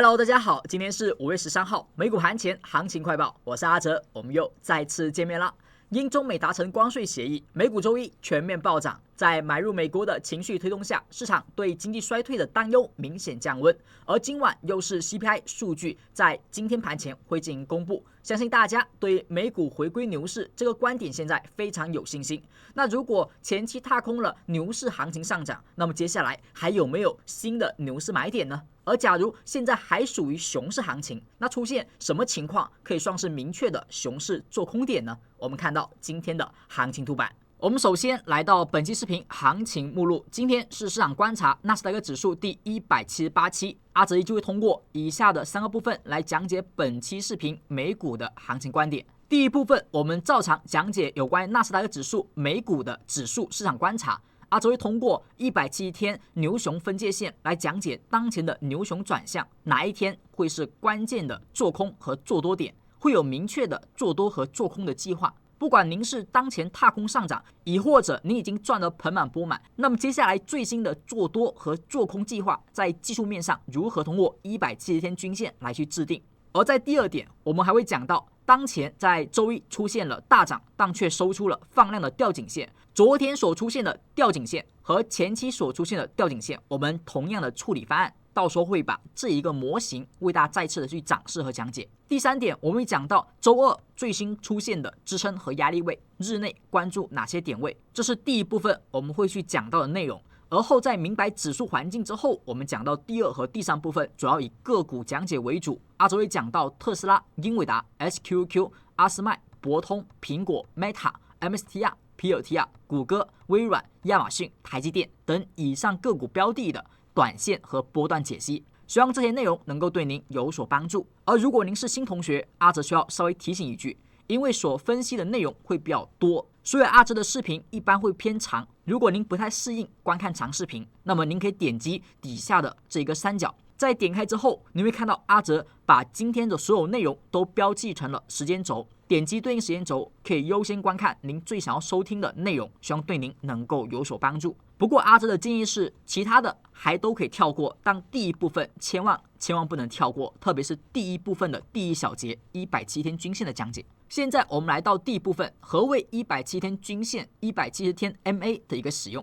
Hello， 大家好，今天是5月13号，美股盘前行情快报，我是阿哲，我们又再次见面啦。因中美达成关税协议，美股周一全面暴涨。在买入美国的情绪推动下，市场对经济衰退的担忧明显降温。而今晚又是 CPI 数据在今天盘前会进行公布，相信大家对美股回归牛市这个观点现在非常有信心。那如果前期踏空了牛市行情上涨，那么接下来还有没有新的牛市买点呢？而假如现在还属于熊市行情，那出现什么情况可以算是明确的熊市做空点呢？我们看到今天的行情图版。我们首先来到本期视频行情目录，今天是市场观察纳斯达克指数第178期，阿哲就会通过以下的3个部分来讲解本期视频美股的行情观点。第一部分，我们照常讲解有关纳斯达克指数美股的指数市场观察。阿哲会通过170天牛熊分界线来讲解当前的牛熊转向，哪一天会是关键的做空和做多点，会有明确的做多和做空的计划。不管您是当前踏空上涨，亦或者您已经赚得盆满钵满，那么接下来最新的做多和做空计划在技术面上如何通过170天均线来去制定。而在第二点，我们还会讲到当前在周一出现了大涨，但却收出了放量的吊颈线。昨天所出现的吊颈线和前期所出现的吊颈线，我们同样的处理方案，到时候会把这一个模型为大家再次的去展示和讲解。第三点，我们会讲到周二最新出现的支撑和压力位，日内关注哪些点位，这是第一部分我们会去讲到的内容。而后在明白指数环境之后，我们讲到第二和第三部分，主要以个股讲解为主。阿哲会讲到特斯拉、英伟达、SQQ、阿斯麦、博通、苹果、Meta、MSTR、PLTR、谷歌、微软、亚马逊、台积电等以上个股标的的短线和波段解析。希望这些内容能够对您有所帮助。而如果您是新同学，阿哲需要稍微提醒一句，因为所分析的内容会比较多，所以阿哲的视频一般会偏长。如果您不太适应观看长视频，那么您可以点击底下的这个三角，在点开之后，你会看到阿哲把今天的所有内容都标记成了时间轴，点击对应时间轴，可以优先观看您最想要收听的内容，希望对您能够有所帮助。不过阿哲的建议是，其他的还都可以跳过，但第一部分千万不能跳过，特别是第一部分的第一小节170天均线的讲解。现在我们来到第一部分，何谓170天均线、170天 MA 的一个使用。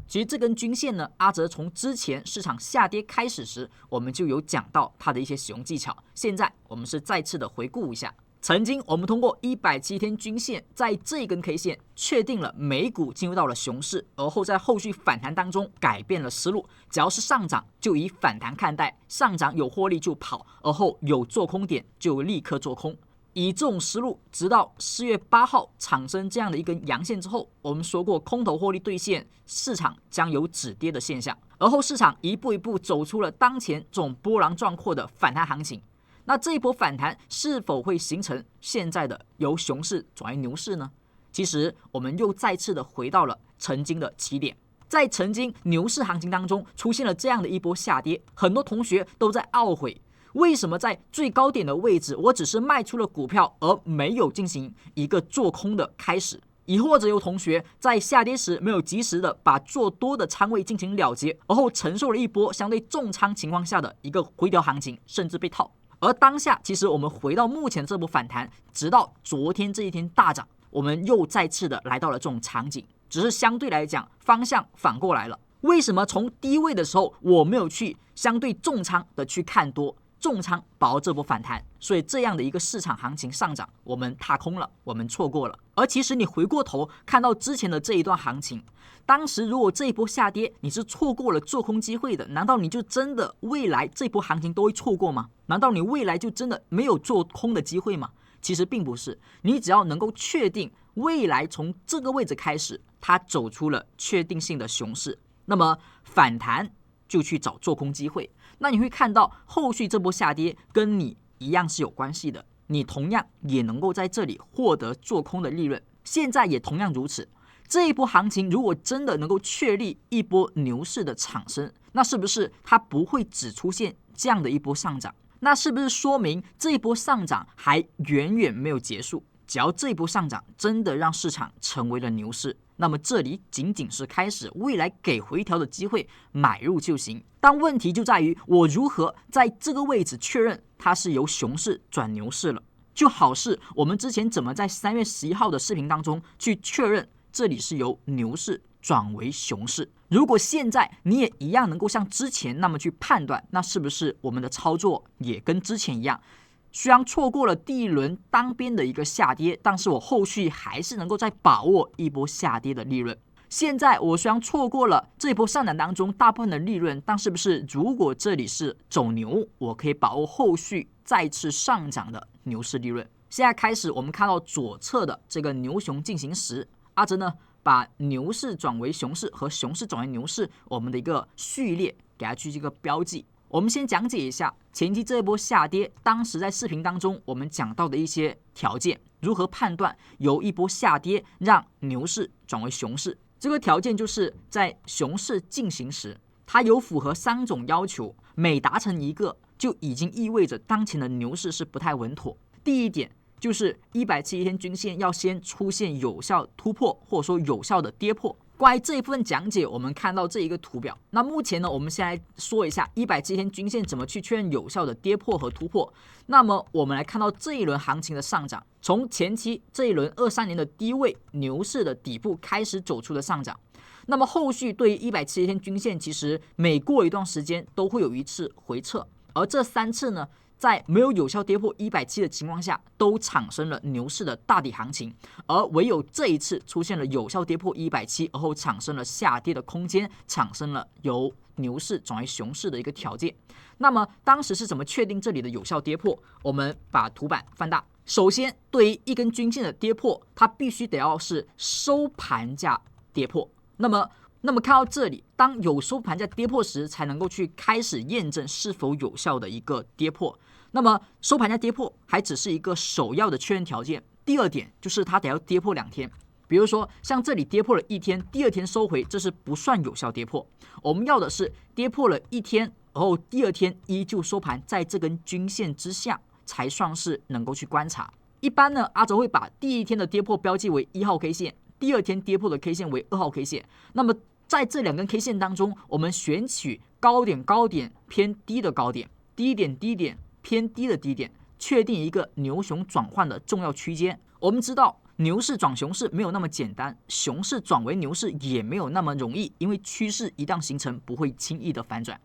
其实这根均线呢，阿哲从之前市场下跌开始时，我们就有讲到它的一些使用技巧。现在我们是再次的回顾一下。曾经我们通过170天均线，在这根 K 线确定了美股进入到了熊市，而后在后续反弹当中改变了思路，只要是上涨就以反弹看待，上涨有获利就跑，而后有做空点就立刻做空。以这种思路，直到4月8号产生这样的一根阳线之后，我们说过空头获利兑现，市场将有止跌的现象，而后市场一步一步走出了当前这种波澜壮阔的反弹行情。那这一波反弹是否会形成现在的由熊市转为牛市呢？其实我们又再次的回到了曾经的起点，在曾经牛市行情当中出现了这样的一波下跌，很多同学都在懊悔，为什么在最高点的位置我只是卖出了股票，而没有进行一个做空的开始？亦或者有同学在下跌时没有及时的把做多的仓位进行了结，而后承受了一波相对重仓情况下的一个回调行情，甚至被套。而当下其实我们回到目前这波反弹，直到昨天这一天大涨，我们又再次的来到了这种场景，只是相对来讲方向反过来了。为什么从低位的时候我没有去相对重仓的去看多，重仓把握这波反弹？所以这样的一个市场行情上涨，我们踏空了，我们错过了。而其实你回过头看到之前的这一段行情，当时如果这一波下跌你是错过了做空机会的，难道你就真的未来这波行情都会错过吗？难道你未来就真的没有做空的机会吗？其实并不是，你只要能够确定未来从这个位置开始它走出了确定性的熊市，那么反弹就去找做空机会。那你会看到后续这波下跌跟你一样是有关系的，你同样也能够在这里获得做空的利润。现在也同样如此，这一波行情如果真的能够确立一波牛市的产生，那是不是它不会只出现这样的一波上涨？那是不是说明这一波上涨还远远没有结束？只要这一波上涨真的让市场成为了牛市，那么这里仅仅是开始，未来给回调的机会买入就行。但问题就在于我如何在这个位置确认它是由熊市转牛市了，就好似我们之前怎么在3月11号的视频当中去确认这里是由牛市转为熊市。如果现在你也一样能够像之前那么去判断，那是不是我们的操作也跟之前一样？虽然错过了第一轮单边的一个下跌，但是我后续还是能够再把握一波下跌的利润。现在我虽然错过了这一波上涨当中大部分的利润，但是不是如果这里是走牛，我可以把握后续再次上涨的牛市利润。现在开始我们看到左侧的这个牛熊进行时，阿哲呢把牛市转为熊市和熊市转为牛市我们的一个序列给它去这个标记。我们先讲解一下前期这一波下跌，当时在视频当中我们讲到的一些条件，如何判断由一波下跌让牛市转为熊市。这个条件就是在熊市进行时，它有符合3种要求，每达成一个就已经意味着当前的牛市是不太稳妥。第一点就是170天均线要先出现有效突破，或者说有效的跌破。关于这一部分讲解，我们看到这一个图表。那目前呢，我们先来说一下170天均线怎么去确认有效的跌破和突破。那么我们来看到这一轮行情的上涨，从前期这一轮23年的低位牛市的底部开始走出的上涨。那么后续对于170天均线，其实每过一段时间都会有一次回撤，而这3次呢，在没有有效跌破170的情况下，都产生了牛市的大底行情，而唯有这一次出现了有效跌破170，而后产生了下跌的空间，产生了由牛市转为熊市的一个条件。那么当时是怎么确定这里的有效跌破？我们把图板放大。首先，对于一根均线的跌破，它必须得要是收盘价跌破。那么看到这里，当有收盘价跌破时，才能够去开始验证是否有效的一个跌破。那么收盘价跌破还只是一个首要的确认条件。第二点就是它得要跌破2天，比如说像这里跌破了1天，第2天收回，这是不算有效跌破。我们要的是跌破了1天，然后第2天依旧收盘在这根均线之下，才算是能够去观察。一般呢，阿哲会把第1天的跌破标记为1号 K 线，第2天跌破的 K 线为2号 K 线。那么在这2根 K 线当中，我们选取高点偏低的高点，低点偏低的低点，确定一个牛熊转换的重要区间。我们知道牛市转熊市没有那么简单，熊市转为牛市也没有那么容易，因为趋势一旦形成，不会轻易的反转。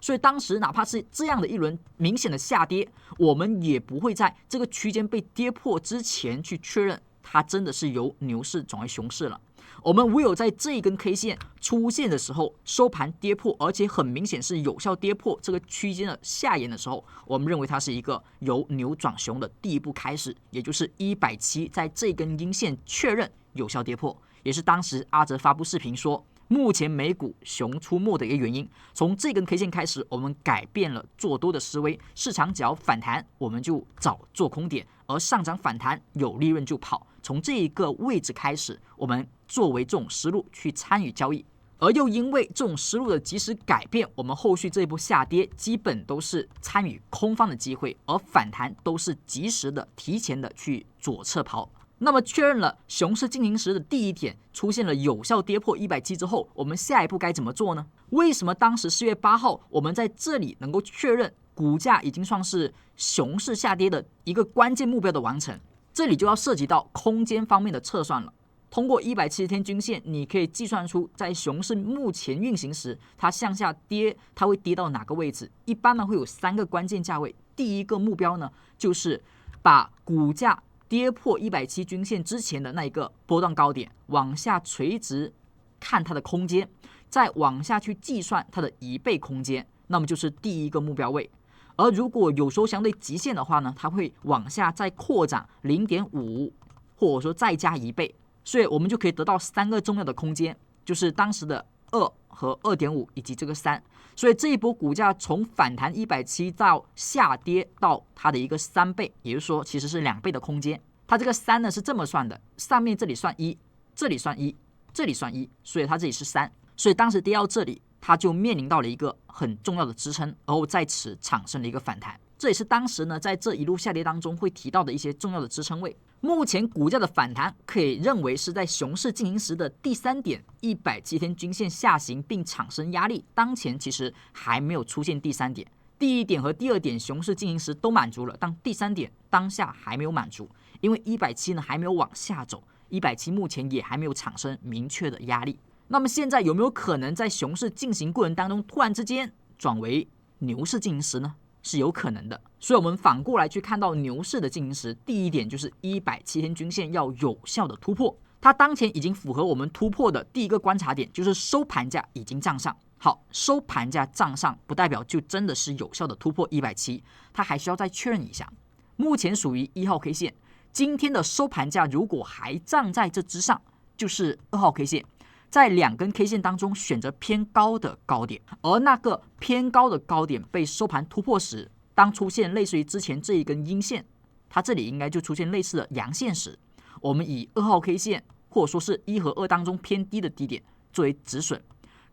所以当时哪怕是这样的一轮明显的下跌，我们也不会在这个区间被跌破之前去确认它真的是由牛市转为熊市了。我们唯有在这一根 K 线出现的时候，收盘跌破，而且很明显是有效跌破这个区间的下沿的时候，我们认为它是一个由牛转熊的第一步开始，也就是170在这根阴线确认有效跌破，也是当时阿哲发布视频说目前美股熊出没的一个原因。从这根 K 线开始，我们改变了做多的思维，市场只要反弹，我们就找做空点，而上涨反弹有利润就跑。从这一个位置开始，我们作为这种思路去参与交易，而又因为这种思路的及时改变，我们后续这一波下跌基本都是参与空方的机会，而反弹都是及时的提前的去左侧跑。那么确认了熊市进行时的第一点出现了有效跌破170之后，我们下一步该怎么做呢？为什么当时4月8号我们在这里能够确认股价已经算是熊市下跌的一个关键目标的完成？这里就要涉及到空间方面的测算了。通过170天均线，你可以计算出在熊市目前运行时，它向下跌，它会跌到哪个位置？一般呢会有3个关键价位。第一个目标呢，就是把股价跌破170均线之前的那一个波段高点往下垂直看它的空间，再往下去计算它的1倍空间，那么就是第一个目标位。而如果有时候相对极限的话呢，它会往下再扩展0.5，或者说再加1倍，所以我们就可以得到3个重要的空间，就是当时的2和2.5以及这个3。所以这一波股价从反弹170到下跌到它的一个3倍，也就是说其实是2倍的空间。它这个3呢是这么算的，上面这里算1，这里算1，这里算1，所以它这里是3。所以当时跌到这里，它就面临到了一个很重要的支撑，而后在此产生了一个反弹。这也是当时呢在这一路下跌当中会提到的一些重要的支撑位。目前股价的反弹可以认为是在熊市进行时的第3点107天均线下行并产生压力，当前其实还没有出现第3点。第1点和第2点熊市进行时都满足了，但第3点当下还没有满足，因为170呢还没有往下走，170目前也还没有产生明确的压力。那么现在有没有可能在熊市进行过程当中突然之间转为牛市进行时呢？是有可能的。所以我们反过来去看到牛市的进行时，第1点就是107天均线要有效的突破，它当前已经符合我们突破的第一个观察点，就是收盘价已经站上。好，收盘价站上不代表就真的是有效的突破170，它还需要再确认一下。目前属于1号 K 线，今天的收盘价如果还站在这之上，就是2号 K 线。在2根 K 线当中选择偏高的高点，而那个偏高的高点被收盘突破时，当出现类似于之前这一根阴线，它这里应该就出现类似的阳线时，我们以2号 K 线或者说是1和2当中偏低的低点作为止损，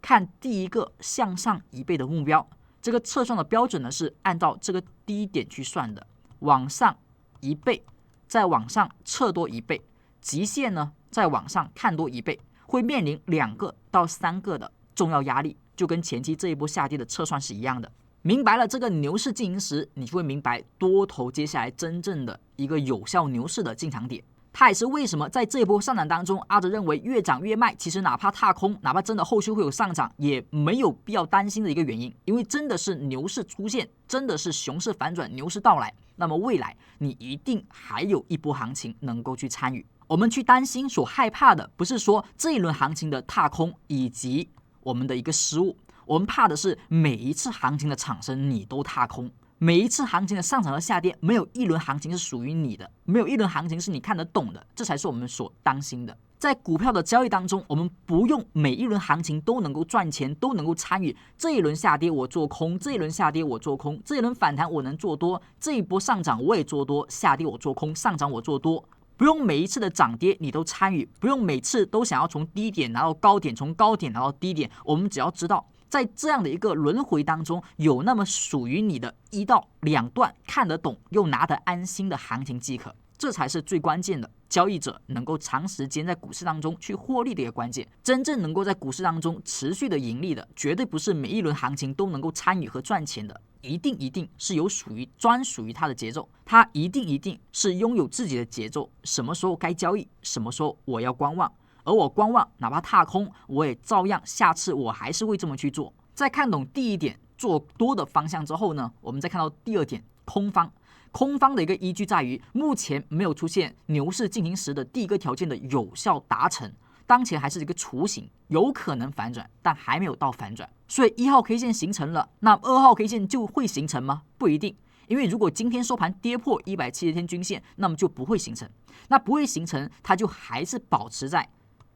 看第一个向上1倍的目标。这个测算的标准呢是按照这个低点去算的，往上1倍，再往上测多1倍，极限呢再往上看多1倍。会面临2个到3个的重要压力，就跟前期这一波下跌的测算是一样的。明白了这个牛市进行时，你就会明白多头接下来真正的一个有效牛市的进场点。它也是为什么在这一波上涨当中，阿哲认为越涨越卖，其实哪怕踏空，哪怕真的后续会有上涨，也没有必要担心的一个原因。因为真的是牛市出现，真的是熊市反转，牛市到来，那么未来你一定还有一波行情能够去参与。我们去担心所害怕的不是说这一轮行情的踏空以及我们的一个失误，我们怕的是每一次行情的产生你都踏空，每一次行情的上涨和下跌，没有一轮行情是属于你的，没有一轮行情是你看得懂的，这才是我们所担心的。在股票的交易当中，我们不用每一轮行情都能够赚钱，都能够参与。这一轮下跌我做空，这一轮下跌我做空，这一轮反弹我能做多，这一波上涨我也做多，下跌我做空，上涨我做多。不用每一次的涨跌你都参与，不用每次都想要从低点拿到高点，从高点拿到低点。我们只要知道，在这样的一个轮回当中，有那么属于你的1到2段看得懂又拿得安心的行情即可。这才是最关键的，交易者能够长时间在股市当中去获利的一个关键。真正能够在股市当中持续的盈利的，绝对不是每一轮行情都能够参与和赚钱的，一定是有专属于它的节奏，它一定是拥有自己的节奏，什么时候该交易，什么时候我要观望，而我观望哪怕踏空，我也照样下次我还是会这么去做。在看懂第1点做多的方向之后呢，我们再看到第2点空方。空方的一个依据在于，目前没有出现牛市进行时的第一个条件的有效达成，当前还是一个雏形，有可能反转，但还没有到反转。所以1号 K 线形成了，那2号 K 线就会形成吗？不一定，因为如果今天收盘跌破170天均线，那么就不会形成。那不会形成，它就还是保持在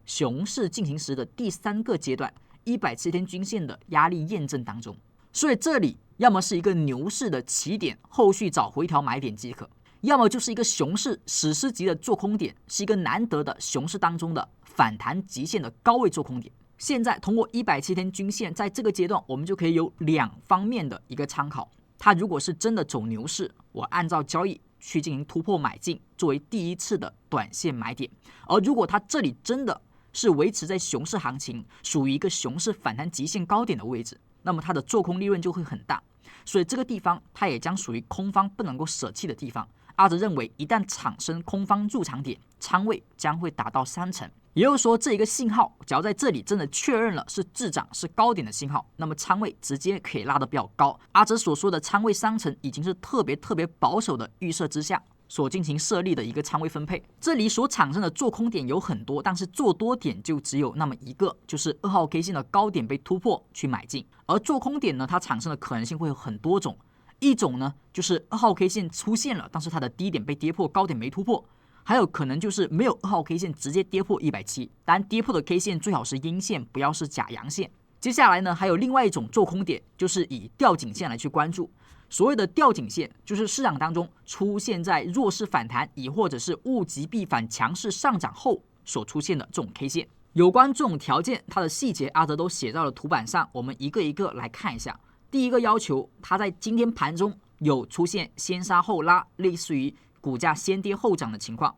熊市进行时的第3个阶段170天均线的压力验证当中。所以这里要么是一个牛市的起点，后续找回调买点即可；要么就是一个熊市史诗级的做空点，是一个难得的熊市当中的反弹极限的高位做空点。现在通过170天均线，在这个阶段我们就可以有2方面的一个参考。它如果是真的走牛市，我按照交易去进行突破买进，作为第1次的短线买点；而如果它这里真的是维持在熊市行情，属于一个熊市反弹极限高点的位置，那么它的做空利润就会很大，所以这个地方它也将属于空方不能够舍弃的地方。阿哲认为，一旦产生空方入场点，仓位将会达到3成。也就是说，这一个信号，只要在这里真的确认了是滞涨是高点的信号，那么仓位直接可以拉得比较高。阿哲所说的仓位3成，已经是特别保守的预设之下所进行设立的一个仓位分配。这里所产生的做空点有很多，但是做多点就只有那么一个，就是2号 K 线的高点被突破去买进。而做空点呢，它产生的可能性会有很多种。一种呢，就是2号 K 线出现了，但是它的低点被跌破，高点没突破；还有可能就是没有2号 K 线直接跌破170，当然跌破的 K 线最好是阴线，不要是假阳线。接下来呢，还有另外一种做空点，就是以吊颈线来去关注。所谓的吊颈线，就是市场当中出现在弱势反弹，亦或者是物极必反强势上涨后所出现的这种 K 线。有关这种条件，它的细节阿德都写到了图板上，我们一个一个来看一下。第一个要求，它在今天盘中有出现先杀后拉，类似于股价先跌后涨的情况。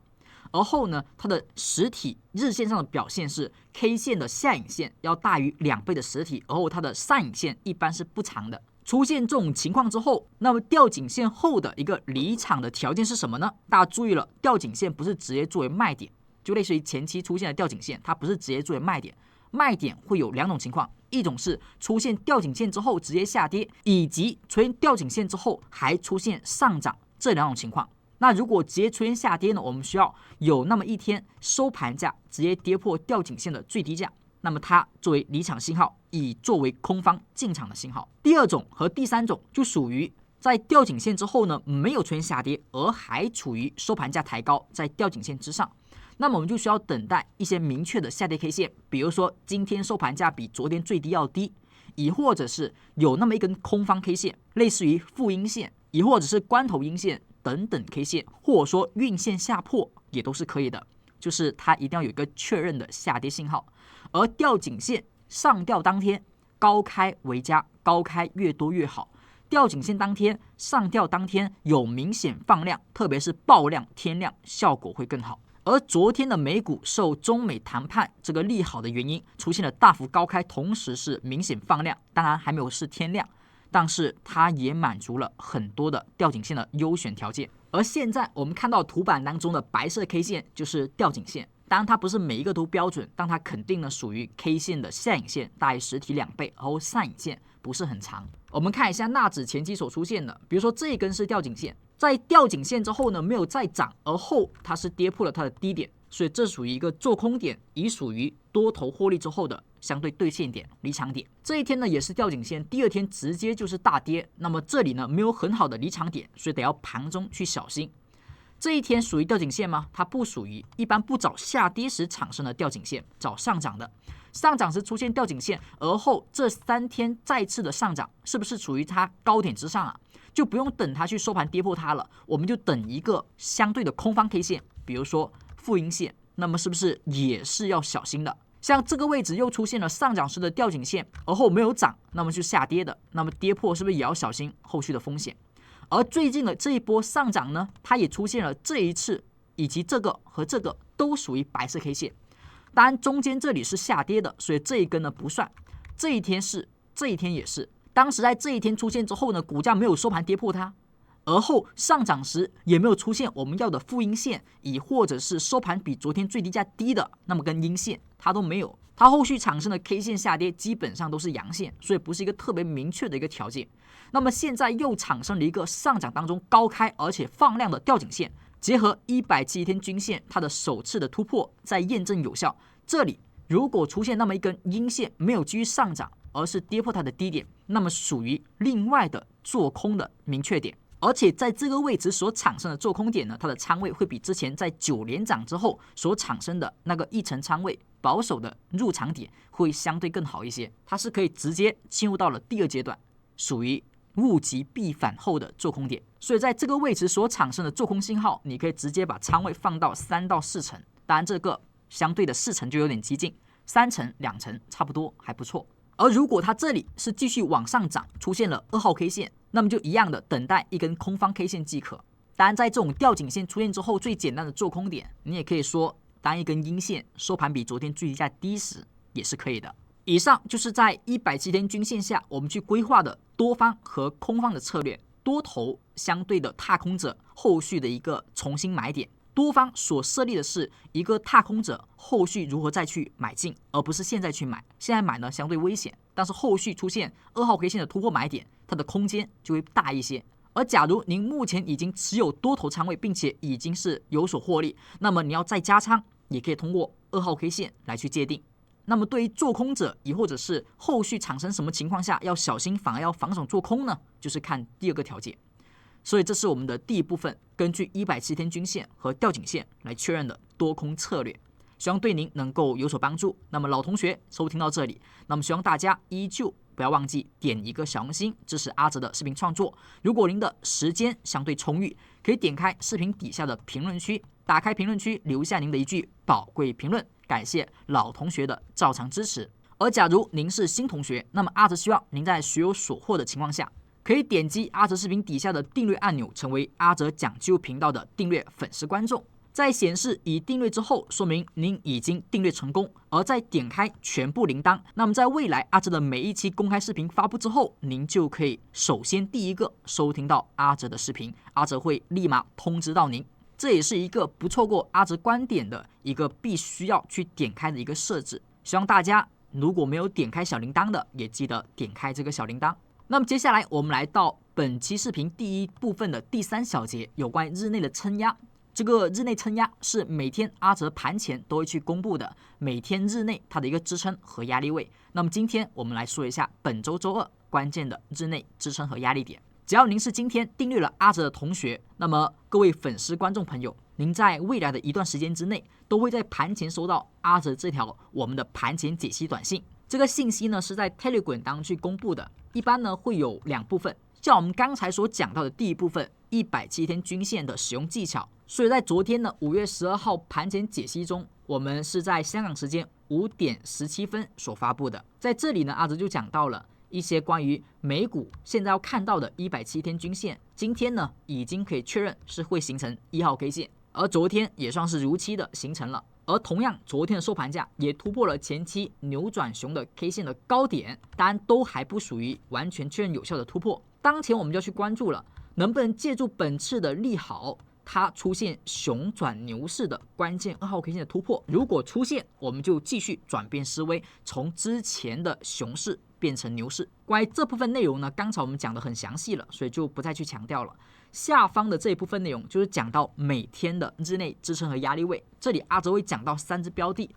而后呢，它的实体日线上的表现是 K 线的下影线要大于2倍的实体，而后它的上影线一般是不长的。出现这种情况之后，那么吊颈线后的一个离场的条件是什么呢？大家注意了，吊颈线不是直接作为卖点，就类似于前期出现的吊颈线，它不是直接作为卖点。卖点会有2种情况，一种是出现吊颈线之后直接下跌，以及出现吊颈线之后还出现上涨，这2种情况。那如果直接出现下跌呢，我们需要有那么一天收盘价直接跌破吊颈线的最低价，那么它作为离场信号，以作为空方进场的信号。第2种和第3种就属于在吊颈线之后呢，没有出现下跌，而还处于收盘价抬高在吊颈线之上，那么我们就需要等待一些明确的下跌 K 线，比如说今天收盘价比昨天最低要低，亦或者是有那么一根空方 K 线，类似于负阴线，亦或者是关头阴线等等 K 线，或者说运线下破也都是可以的，就是它一定要有一个确认的下跌信号。而吊颈线上吊当天高开为佳，高开越多越好。吊颈线当天上吊当天有明显放量，特别是爆量天量，效果会更好。而昨天的美股受中美谈判这个利好的原因，出现了大幅高开，同时是明显放量，当然还没有是天量，但是它也满足了很多的吊颈线的优选条件。而现在我们看到图板当中的白色 K 线就是吊颈线，当然它不是每一个都标准，但它肯定呢属于 K 线的下影线大于实体2倍，然后上影线不是很长。我们看一下纳指前期所出现的，比如说这一根是吊颈线，在吊颈线之后呢没有再涨，而后它是跌破了它的低点，所以这属于一个做空点，已属于多头获利之后的相对兑现点、离场点。这一天呢也是吊颈线，第2天直接就是大跌，那么这里呢没有很好的离场点，所以得要盘中去小心。这一天属于吊颈线吗？它不属于，一般不找下跌时产生的吊颈线，找上涨的。上涨时出现吊颈线，而后这3天再次的上涨，是不是属于它高点之上啊？就不用等它去收盘跌破它了，我们就等一个相对的空方 K 线，比如说负阴线，那么是不是也是要小心的？像这个位置又出现了上涨时的吊颈线，而后没有涨，那么就下跌的，那么跌破是不是也要小心后续的风险？而最近的这一波上涨呢，它也出现了这一次以及这个和这个都属于白色 K 线，当然中间这里是下跌的，所以这一根呢不算。这一天是，这一天也是。当时在这一天出现之后呢，股价没有收盘跌破它，而后上涨时也没有出现我们要的负阴线，亦或者是收盘比昨天最低价低的那么根阴线，它都没有。它后续产生的 K 线下跌基本上都是阳线，所以不是一个特别明确的一个条件。那么现在又产生了一个上涨当中高开而且放量的吊颈线，结合170天均线它的首次的突破再验证有效。这里如果出现那么一根阴线没有继续上涨，而是跌破它的低点，那么属于另外的做空的明确点。而且在这个位置所产生的做空点呢，它的仓位会比之前在9连涨之后所产生的那个1成仓位保守的入场点会相对更好一些，它是可以直接进入到了第2阶段，属于物极必反后的做空点。所以在这个位置所产生的做空信号，你可以直接把仓位放到3到4成，当然这个相对的4成就有点激进，3成2成差不多还不错。而如果它这里是继续往上涨，出现了2号 K 线，那么就一样的等待一根空方 K 线即可。当然在这种吊颈线出现之后，最简单的做空点，你也可以说当一根阴线收盘比昨天最低价低时也是可以的。以上就是在170天均线下我们去规划的多方和空方的策略，多头相对的踏空者后续的一个重新买点，多方所设立的是一个踏空者后续如何再去买进，而不是现在去买。现在买呢相对危险，但是后续出现2号 K 线的突破买点，它的空间就会大一些。而假如您目前已经持有多头仓位，并且已经是有所获利，那么你要再加仓，也可以通过2号 K 线来去界定。那么对于做空者，亦或者是后续产生什么情况下要小心，反而要防守做空呢？就是看第2个条件。所以这是我们的第一部分，根据170天均线和吊颈线来确认的多空策略，希望对您能够有所帮助。那么老同学收听到这里，那么希望大家依旧不要忘记点一个小红心支持阿哲的视频创作。如果您的时间相对充裕，可以点开视频底下的评论区，打开评论区留下您的一句宝贵评论。感谢老同学的照常支持。而假如您是新同学，那么阿哲希望您在学有所获的情况下，可以点击阿哲视频底下的订阅按钮，成为阿哲讲究频道的订阅粉丝观众。在显示已订阅之后，说明您已经订阅成功，而再点开全部铃铛，那么在未来阿哲的每一期公开视频发布之后，您就可以首先第一个收听到阿哲的视频，阿哲会立马通知到您。这也是一个不错过阿哲观点的一个必须要去点开的一个设置，希望大家如果没有点开小铃铛的，也记得点开这个小铃铛。那么接下来我们来到本期视频第一部分的第3小节，有关日内的撑压。这个日内撑压是每天阿哲盘前都会去公布的，每天日内它的一个支撑和压力位。那么今天我们来说一下本周周二关键的日内支撑和压力点。只要您是今天订阅了阿哲的同学，那么各位粉丝观众朋友，您在未来的一段时间之内都会在盘前收到阿哲这条我们的盘前解析短信。这个信息呢是在 Telegram 当中去公布的，一般呢会有2部分，像我们刚才所讲到的第一部分170天均线的使用技巧。所以在昨天的5月12号盘前解析中，我们是在香港时间5点17分所发布的。在这里呢，阿哲就讲到了一些关于美股现在要看到的170天均线，今天呢已经可以确认是会形成1号 K 线，而昨天也算是如期的形成了。而同样，昨天的收盘价也突破了前期扭转熊的 K 线的高点，当然都还不属于完全确认有效的突破。当前我们就要去关注了，能不能借助本次的利好，它出现熊转牛市的关键2号 K 线的突破。如果出现，我们就继续转变思维，从之前的熊市变成牛市。关于这部分内容呢，刚才我们讲的很详细了，所以就不再去强调了。下方的这一部分内容就是讲到每天的日内支撑和压力位，这里阿哲会讲到3只标的，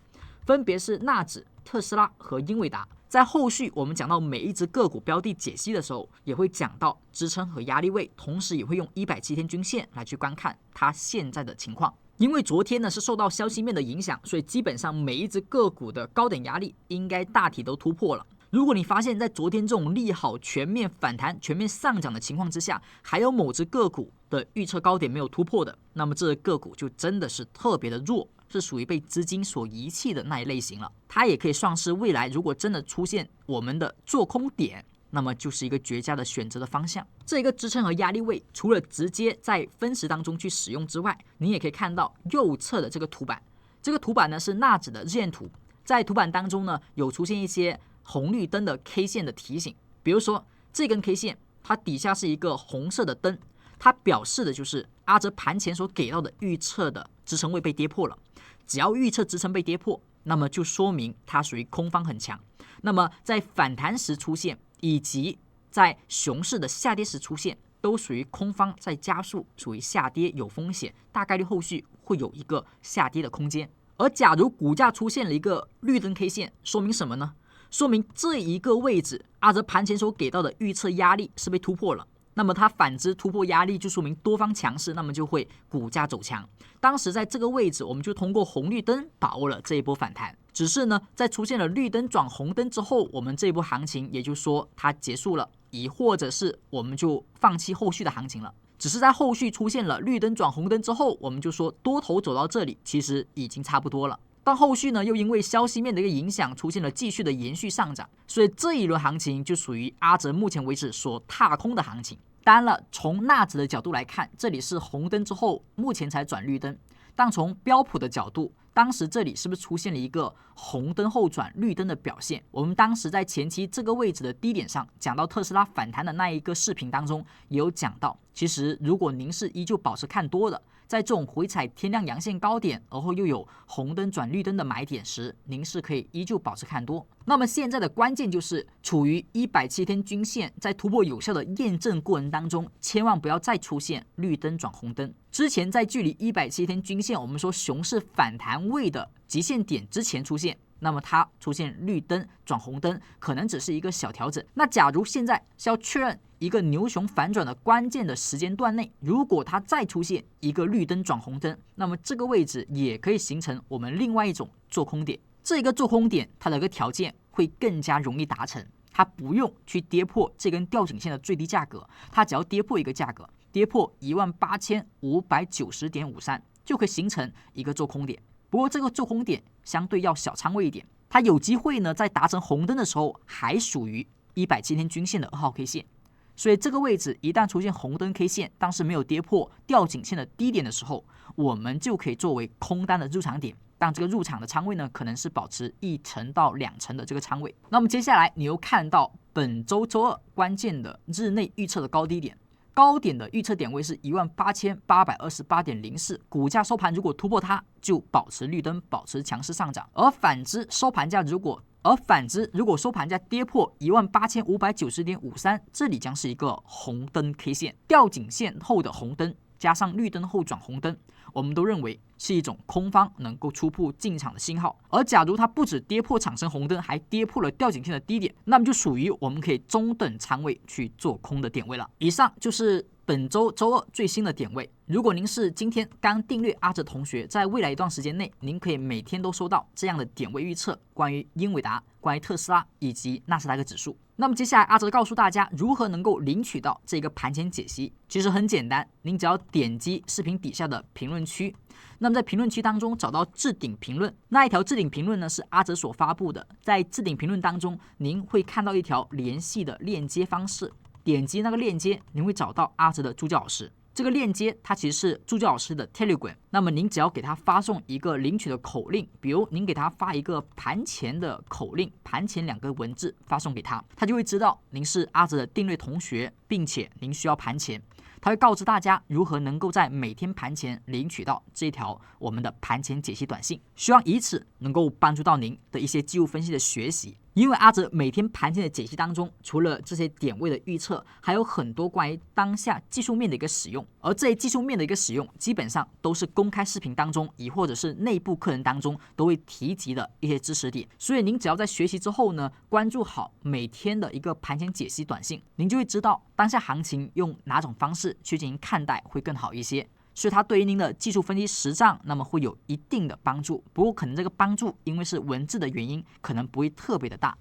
分别是纳指、特斯拉和英伟达。在后续我们讲到每一只个股标的解析的时候，也会讲到支撑和压力位，同时也会用170天均线来去观看它现在的情况。因为昨天呢是受到消息面的影响，所以基本上每一只个股的高点压力应该大体都突破了。如果你发现在昨天这种利好全面反弹、全面上涨的情况之下，还有某只个股的预测高点没有突破的，那么这个个股就真的是特别的弱，是属于被资金所遗弃的那一类型了。它也可以算是未来如果真的出现我们的做空点，那么就是一个绝佳的选择的方向。这一个支撑和压力位，除了直接在分时当中去使用之外，你也可以看到右侧的这个图板。这个图板呢是纳指的日线图，在图板当中呢有出现一些红绿灯的 K 线的提醒，比如说这根 K 线，它底下是一个红色的灯，它表示的就是阿哲盘前所给到的预测的支撑位被跌破了。只要预测支撑被跌破，那么就说明它属于空方很强。那么在反弹时出现，以及在熊市的下跌时出现，都属于空方在加速，属于下跌有风险，大概率后续会有一个下跌的空间。而假如股价出现了一个绿灯 K 线，说明什么呢？说明这一个位置阿哲盘前所给到的预测压力是被突破了，那么它反之突破压力就说明多方强势，那么就会股价走强。当时在这个位置我们就通过红绿灯把握了这一波反弹，只是呢在出现了绿灯转红灯之后，我们这一波行情也就是说它结束了，亦或者是我们就放弃后续的行情了。只是在后续出现了绿灯转红灯之后，我们就说多头走到这里其实已经差不多了。但后续呢，又因为消息面的一个影响，出现了继续的延续上涨，所以这一轮行情就属于阿哲目前为止所踏空的行情。当然了，从纳指的角度来看，这里是红灯之后，目前才转绿灯。但从标普的角度，当时这里是不是出现了一个红灯后转绿灯的表现？我们当时在前期这个位置的低点上讲到特斯拉反弹的那一个视频当中，也有讲到，其实如果您是依旧保持看多的，在这种回踩天量阳线高点，而后又有红灯转绿灯的买点时，您是可以依旧保持看多。那么现在的关键就是处于170天均线在突破有效的验证过程当中，千万不要再出现绿灯转红灯。之前在距离170天均线我们说熊市反弹位的极限点之前出现，那么它出现绿灯转红灯可能只是一个小调整。那假如现在是要确认一个牛熊反转的关键的时间段内，如果它再出现一个绿灯转红灯，那么这个位置也可以形成我们另外一种做空点。这个做空点它的一个条件会更加容易达成，它不用去跌破这根吊颈线的最低价格，它只要跌破一个价格，跌破18590.53就可以形成一个做空点。不过这个做空点相对要小仓位一点，它有机会呢在达成红灯的时候还属于107天均线的2号 K 线，所以这个位置一旦出现红灯 K 线，但是没有跌破吊颈线的低点的时候，我们就可以作为空单的入场点。但这个入场的仓位呢，可能是保持1成到2成的这个仓位。那么接下来你又看到本周周二关键的日内预测的高低点，高点的预测点位是18828.04，股价收盘如果突破它，就保持绿灯，保持强势上涨。而反之，收盘价如果收盘价跌破18590.53，这里将是一个红灯 K 线，吊颈线后的红灯加上绿灯后转红灯，我们都认为是一种空方能够出铺进场的信号。而假如它不止跌破产生红灯，还跌破了吊颈线的低点，那么就属于我们可以中等仓位去做空的点位了。以上就是本周周二最新的点位。如果您是今天刚订阅阿哲同学，在未来一段时间内，您可以每天都收到这样的点位预测，关于英伟达、关于特斯拉以及纳斯达克指数。那么接下来阿哲告诉大家如何能够领取到这个盘前解析。其实很简单，您只要点击视频底下的评论区，那么在评论区当中找到置顶评论，那一条置顶评论呢是阿哲所发布的，在置顶评论当中，您会看到一条联系的链接方式，点击那个链接，您会找到阿哲的助教老师。这个链接它其实是助教老师的 Telegram， 那么您只要给他发送一个领取的口令，比如您给他发一个盘前的口令，盘前2个文字发送给他，他就会知道您是阿哲的订阅同学，并且您需要盘前。他会告知大家如何能够在每天盘前领取到这条我们的盘前解析短信，希望以此能够帮助到您的一些技术分析的学习。因为阿哲每天盘前的解析当中，除了这些点位的预测，还有很多关于当下技术面的一个使用，而这些技术面的一个使用基本上都是公开视频当中，亦或者是内部课程当中都会提及的一些知识点。所以您只要在学习之后呢，关注好每天的一个盘前解析短信，您就会知道当下行情用哪种方式去进行看待会更好一些。所以它对于您的技术分析实战那么会有一定的帮助，不过可能这个帮助因为是文字的原因，可能不会特别的大。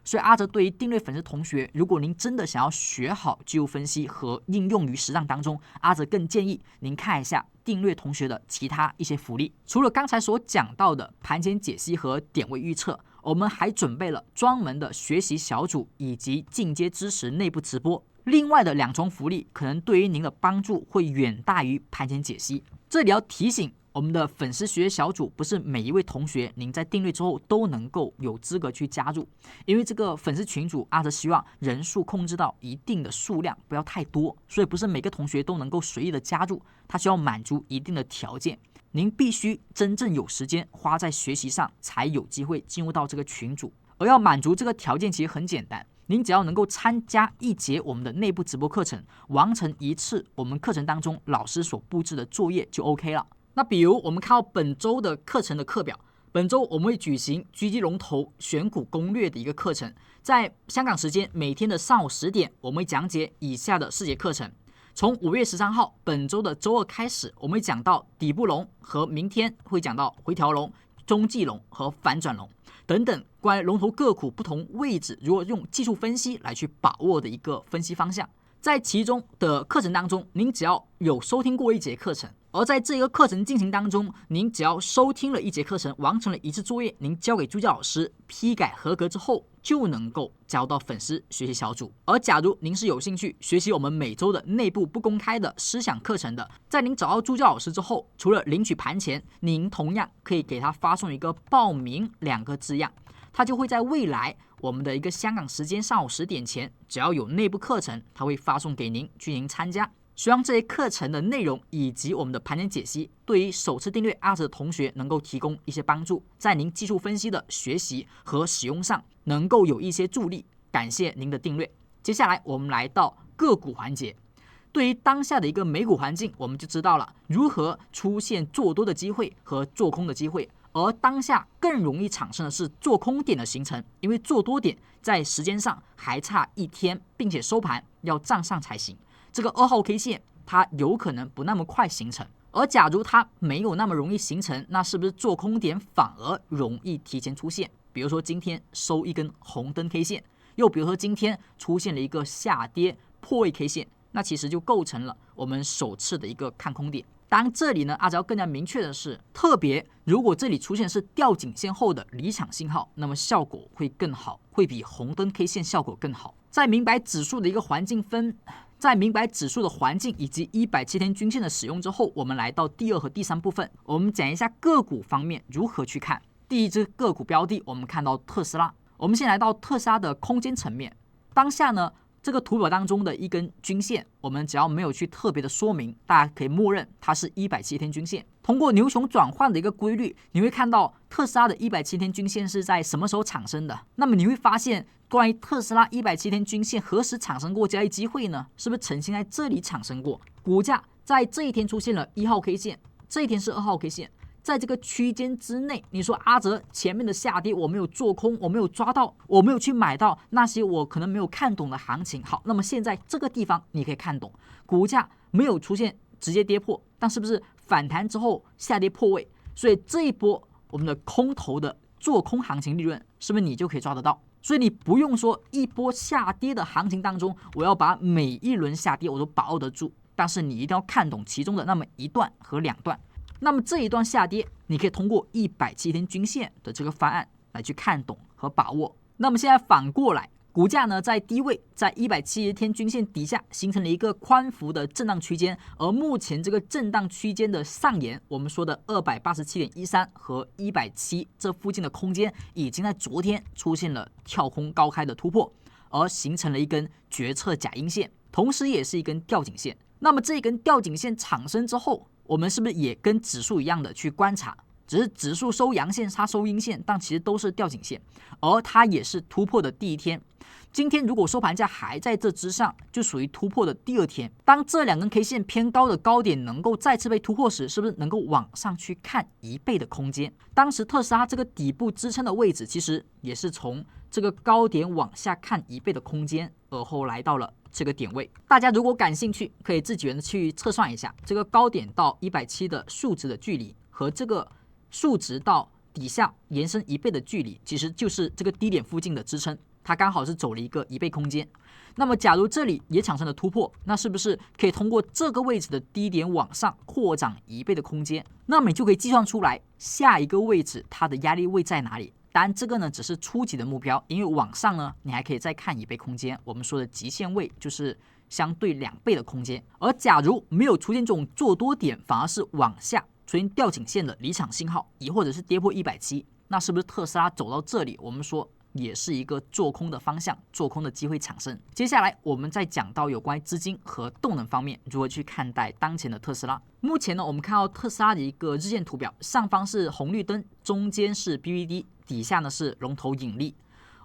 所以阿哲对于订阅粉丝同学，如果您真的想要学好技术分析和应用于实战当中，阿哲更建议您看一下订阅同学的其他一些福利。除了刚才所讲到的盘前解析和点位预测，我们还准备了专门的学习小组以及进阶知识内部直播。另外的2重福利可能对于您的帮助会远大于盘前解析。这里要提醒我们的粉丝学习小组，不是每一位同学您在订阅之后都能够有资格去加入，因为这个粉丝群组阿哲希望人数控制到一定的数量，不要太多，所以不是每个同学都能够随意的加入，他需要满足一定的条件。您必须真正有时间花在学习上，才有机会进入到这个群组。而要满足这个条件其实很简单，您只要能够参加1节我们的内部直播课程，完成1次我们课程当中老师所布置的作业就 OK 了。那比如我们看到本周的课程的课表，本周我们会举行狙击龙头选股攻略的一个课程，在香港时间每天的上午10点，我们会讲解以下的4节课程。从5月13号本周的周二开始，我们会讲到底部龙，和明天会讲到回调龙、中继龙和反转龙等等关于龙头个股不同位置如何用技术分析来去把握的一个分析方向。在其中的课程当中，您只要有收听过1节课程，而在这个课程进行当中，您只要收听了1节课程，完成了1次作业，您交给助教老师批改合格之后，就能够加入到粉丝学习小组。而假如您是有兴趣学习我们每周的内部不公开的思想课程的，在您找到助教老师之后，除了领取盘前，您同样可以给他发送一个报名2个字样，他就会在未来我们的一个香港时间上午10点前，只要有内部课程，他会发送给您进行参加。希望这些课程的内容以及我们的盘前解析，对于首次订阅阿哲的同学能够提供一些帮助，在您技术分析的学习和使用上能够有一些助力。感谢您的订阅。接下来我们来到个股环节。对于当下的一个美股环境，我们就知道了如何出现做多的机会和做空的机会。而当下更容易产生的是做空点的形成，因为做多点在时间上还差1天，并且收盘要站上才行。这个2号 K 线它有可能不那么快形成，而假如它没有那么容易形成，那是不是做空点反而容易提前出现？比如说今天收一根红灯 K 线，又比如说今天出现了一个下跌破位 K 线，那其实就构成了我们首次的一个看空点。当然这里呢，阿哲要更加明确的是，特别如果这里出现是吊颈线后的离场信号，那么效果会更好，会比红灯 K 线效果更好。在明白指数的一个环境在明白指数的环境以及107天均线的使用之后，我们来到第二和第三部分，我们讲一下个股方面如何去看。第一只个股标的，我们看到特斯拉。我们先来到特斯拉的空间层面，当下呢，这个图表当中的一根均线，我们只要没有去特别的说明，大家可以默认它是107天均线。通过牛熊转换的一个规律，你会看到特斯拉的107天均线是在什么时候产生的？那么你会发现，关于特斯拉107天均线何时产生过交易机会呢？是不是曾经在这里产生过？股价在这一天出现了1号 K 线，这一天是2号 K 线。在这个区间之内，你说阿哲前面的下跌我没有做空，我没有抓到，我没有去买到那些我可能没有看懂的行情。好，那么现在这个地方你可以看懂，股价没有出现直接跌破，但是不是反弹之后下跌破位？所以这一波我们的空头的做空行情利润，是不是你就可以抓得到？所以你不用说一波下跌的行情当中，我要把每一轮下跌我都把握得住，但是你一定要看懂其中的那么一段和两段。那么这一段下跌，你可以通过107天均线的这个方案来去看懂和把握。那么现在反过来，股价呢在低位，在170天均线底下形成了一个宽幅的震荡区间，而目前这个震荡区间的上沿，我们说的287.13和170这附近的空间，已经在昨天出现了跳空高开的突破，而形成了一根决策假阴线，同时也是一根吊颈线。那么这一根吊颈线产生之后，我们是不是也跟指数一样的去观察？只是指数收阳线，它收阴线，但其实都是吊颈线，而它也是突破的第一天。今天如果收盘价还在这之上，就属于突破的第二天。当这两根 K 线偏高的高点能够再次被突破时，是不是能够往上去看1倍的空间？当时特斯拉这个底部支撑的位置，其实也是从这个高点往下看1倍的空间，而后来到了这个点位。大家如果感兴趣，可以自己去测算一下这个高点到170的数值的距离和这个数值到底下延伸1倍的距离，其实就是这个低点附近的支撑，它刚好是走了一个1倍空间。那么假如这里也产生了突破，那是不是可以通过这个位置的低点往上扩展1倍的空间？那么你就可以计算出来下一个位置它的压力位在哪里。当然这个呢只是初级的目标，因为往上呢你还可以再看1倍空间，我们说的极限位就是相对2倍的空间。而假如没有出现这种做多点，反而是往下出现吊颈线的离场信号，亦或者是跌破170，那是不是特斯拉走到这里，我们说也是一个做空的方向，做空的机会产生。接下来我们再讲到有关于资金和动能方面如何去看待当前的特斯拉。目前呢，我们看到特斯拉的一个日线图表，上方是红绿灯，中间是 BVD， 底下呢是龙头引力。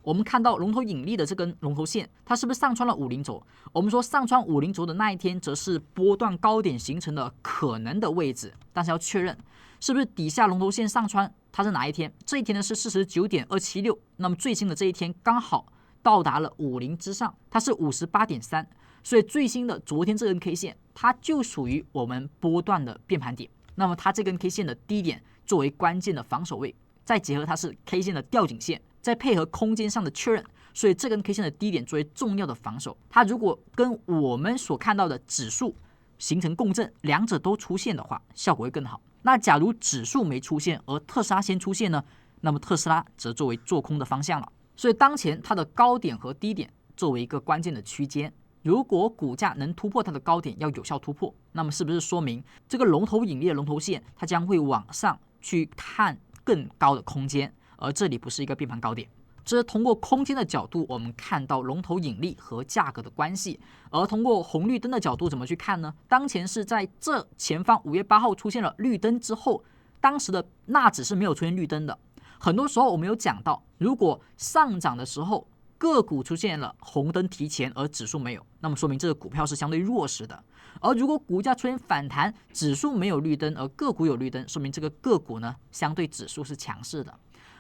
我们看到龙头引力的这根龙头线，它是不是上穿了50轴？我们说上穿50轴的那一天，则是波段高点形成的可能的位置，但是要确认是不是底下龙头线上穿，它是哪一天？这一天呢是49.276，那么最新的这一天刚好到达了50之上，它是58.3，所以最新的昨天这根 K 线，它就属于我们波段的变盘点。那么它这根 K 线的低点作为关键的防守位，再结合它是 K 线的吊颈线，再配合空间上的确认，所以这根 K 线的低点作为重要的防守。它如果跟我们所看到的指数形成共振，两者都出现的话，效果会更好。那假如指数没出现，而特斯拉先出现呢？那么特斯拉则作为做空的方向了。所以当前它的高点和低点作为一个关键的区间，如果股价能突破它的高点，要有效突破，那么是不是说明这个龙头引力的龙头线，它将会往上去看更高的空间，而这里不是一个变盘高点。这是通过空间的角度，我们看到龙头引力和价格的关系。而通过红绿灯的角度怎么去看呢？当前是在这前方5月8号出现了绿灯之后，当时的纳指是没有出现绿灯的。很多时候我们有讲到，如果上涨的时候个股出现了红灯提前，而指数没有，那么说明这个股票是相对弱势的。而如果股价出现反弹，指数没有绿灯，而个股有绿灯，说明这个个股呢相对指数是强势的。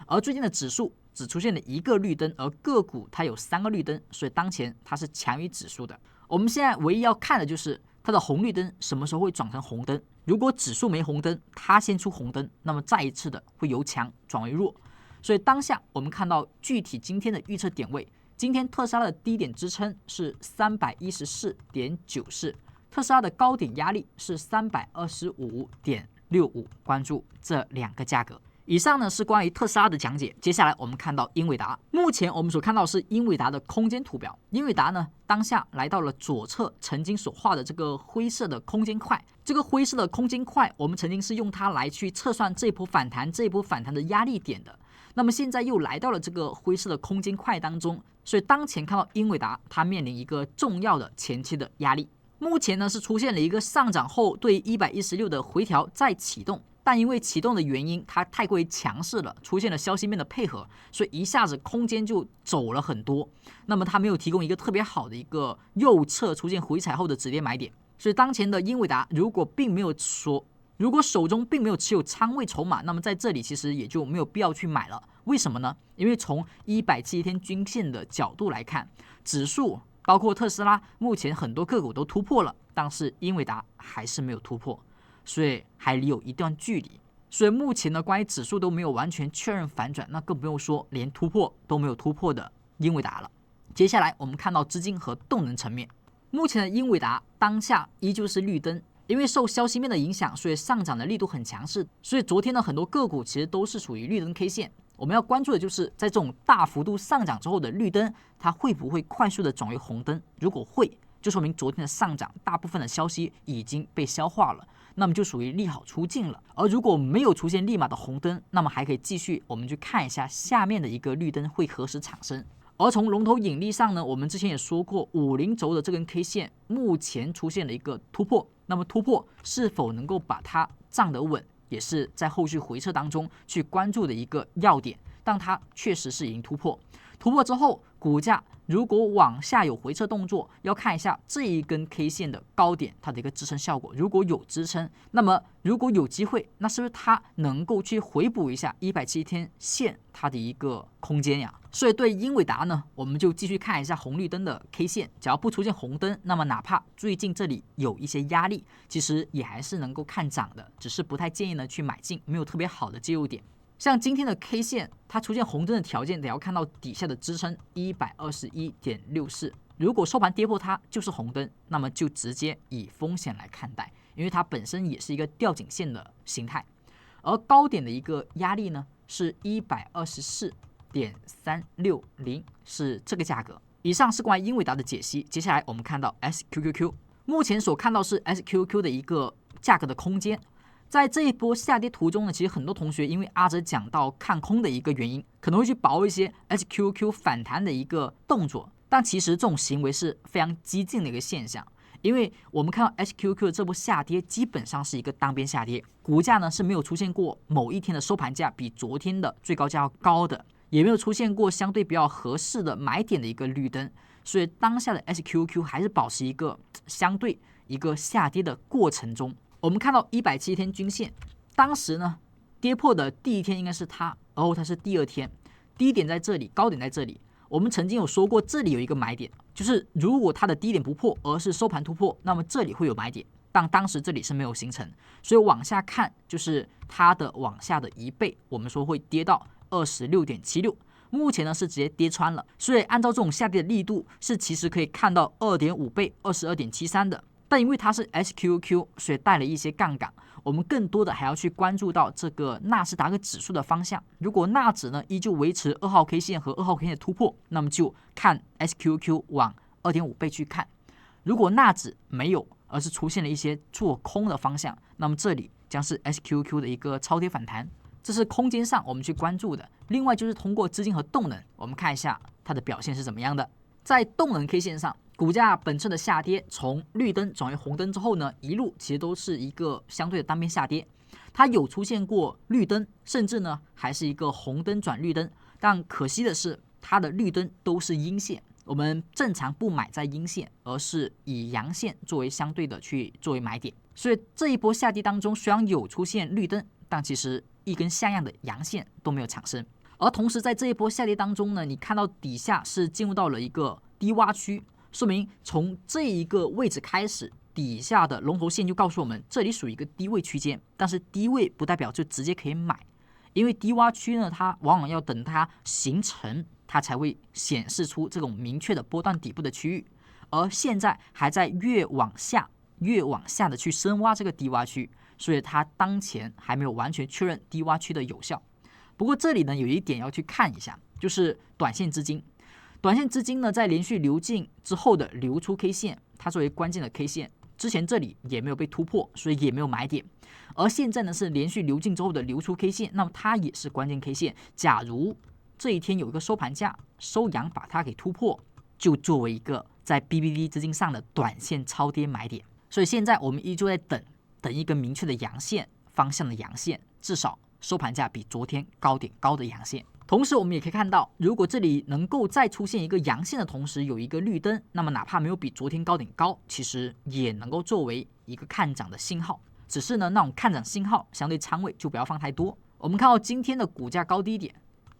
而最近的指数只出现了1个绿灯，而个股它有3个绿灯，所以当前它是强于指数的。我们现在唯一要看的就是它的红绿灯什么时候会转成红灯。如果指数没红灯，它先出红灯，那么再一次的会由强转为弱。所以当下我们看到具体今天的预测点位，今天特斯拉的低点支撑是314.94，特斯拉的高点压力是325.65，关注这两个价格。以上呢是关于特斯拉的讲解，接下来我们看到英伟达。目前我们所看到是英伟达的空间图表。英伟达呢当下来到了左侧曾经所画的这个灰色的空间块，这个灰色的空间块我们曾经是用它来去测算这一波反弹的压力点的。那么现在又来到了这个灰色的空间块当中，所以当前看到英伟达它面临一个重要的前期的压力。目前呢是出现了一个上涨后对116的回调再启动，但因为启动的原因它太过于强势了，出现了消息面的配合，所以一下子空间就走了很多。那么它没有提供一个特别好的一个右侧出现回踩后的止跌买点，所以当前的英伟达如果手中并没有持有仓位筹码，那么在这里其实也就没有必要去买了。为什么呢？因为从170天均线的角度来看，指数包括特斯拉目前很多个股都突破了，但是英伟达还是没有突破，所以还离有一段距离。所以目前呢，关于指数都没有完全确认反转，那更不用说连突破都没有突破的英伟达了。接下来我们看到资金和动能层面，目前的英伟达当下依旧是绿灯，因为受消息面的影响，所以上涨的力度很强势，所以昨天的很多个股其实都是属于绿灯 K 线。我们要关注的就是在这种大幅度上涨之后的绿灯，它会不会快速的转为红灯？如果会，就说明昨天的上涨大部分的消息已经被消化了，那么就属于利好出尽了。而如果没有出现立马的红灯，那么还可以继续我们去看一下下面的一个绿灯会何时产生。而从龙头引力上呢，我们之前也说过，50轴的这根 K 线目前出现了一个突破，那么突破是否能够把它站得稳，也是在后续回撤当中去关注的一个要点。但它确实是已经突破之后，股价如果往下有回撤动作，要看一下这一根 K 线的高点它的一个支撑效果。如果有支撑，那么如果有机会，那是不是它能够去回补一下170天线它的一个空间呀？所以对英伟达呢，我们就继续看一下红绿灯的 K 线，只要不出现红灯，那么哪怕最近这里有一些压力，其实也还是能够看涨的，只是不太建议呢去买进，没有特别好的介入点。像今天的 K 线，它出现红灯的条件得要看到底下的支撑121.64，如果收盘跌破它就是红灯，那么就直接以风险来看待，因为它本身也是一个吊颈线的形态。而高点的一个压力呢是124.360，是这个价格。以上是关于英伟达的解析，接下来我们看到 SQQQ， 目前所看到是 SQQQ 的一个价格的空间。在这一波下跌途中呢，其实很多同学因为阿哲讲到看空的一个原因，可能会去把握一些 SQQ 反弹的一个动作，但其实这种行为是非常激进的一个现象，因为我们看到 SQQ 的这波下跌基本上是一个单边下跌，股价呢是没有出现过某一天的收盘价比昨天的最高价要高的，也没有出现过相对比较合适的买点的一个绿灯，所以当下的 SQQ 还是保持一个相对一个下跌的过程中。我们看到170天均线，当时呢跌破的第一天应该是它，然后它是第二天，低点在这里，高点在这里。我们曾经有说过，这里有一个买点，就是如果它的低点不破，而是收盘突破，那么这里会有买点。但当时这里是没有形成，所以往下看就是它的往下的1倍，我们说会跌到26.76。目前呢是直接跌穿了，所以按照这种下跌的力度，是其实可以看到2.5倍22.73的。但因为它是 SQQ， 所以带了一些杠杆，我们更多的还要去关注到这个纳斯达克指数的方向。如果纳指呢依旧维持2号 K 线和2号 K 线的突破，那么就看 SQQ 往2.5倍去看。如果纳指没有，而是出现了一些做空的方向，那么这里将是 SQQ 的一个超跌反弹，这是空间上我们去关注的。另外就是通过资金和动能，我们看一下它的表现是怎么样的。在动能 K 线上，股价本次的下跌从绿灯转为红灯之后呢，一路其实都是一个相对的单边下跌，它有出现过绿灯，甚至呢还是一个红灯转绿灯，但可惜的是它的绿灯都是阴线，我们正常不买在阴线，而是以阳线作为相对的去作为买点。所以这一波下跌当中，虽然有出现绿灯，但其实一根像样的阳线都没有产生。而同时在这一波下跌当中呢，你看到底下是进入到了一个低洼区，说明从这一个位置开始，底下的龙头线就告诉我们这里属于一个低位区间，但是低位不代表就直接可以买，因为低洼区呢，它往往要等它形成，它才会显示出这种明确的波段底部的区域，而现在还在越往下越往下的去深挖这个低洼区，所以它当前还没有完全确认低洼区的有效。不过这里呢有一点要去看一下，就是短线资金。短线资金呢在连续流进之后的流出 K 线，它作为关键的 K 线，之前这里也没有被突破，所以也没有买点。而现在呢是连续流进之后的流出 K 线，那么它也是关键 K 线。假如这一天有一个收盘价收阳把它给突破，就作为一个在 BBD 资金上的短线超跌买点。所以现在我们依旧在等一个明确的阳线方向的阳线，至少收盘价比昨天高点高的阳线。同时我们也可以看到，如果这里能够再出现一个阳线的同时有一个绿灯，那么哪怕没有比昨天高点高，其实也能够作为一个看涨的信号。只是呢那种看涨信号相对仓位就不要放太多。我们看到今天的股价高低点，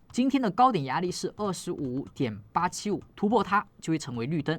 今天的高点压力是 25.875， 突破它就会成为绿灯。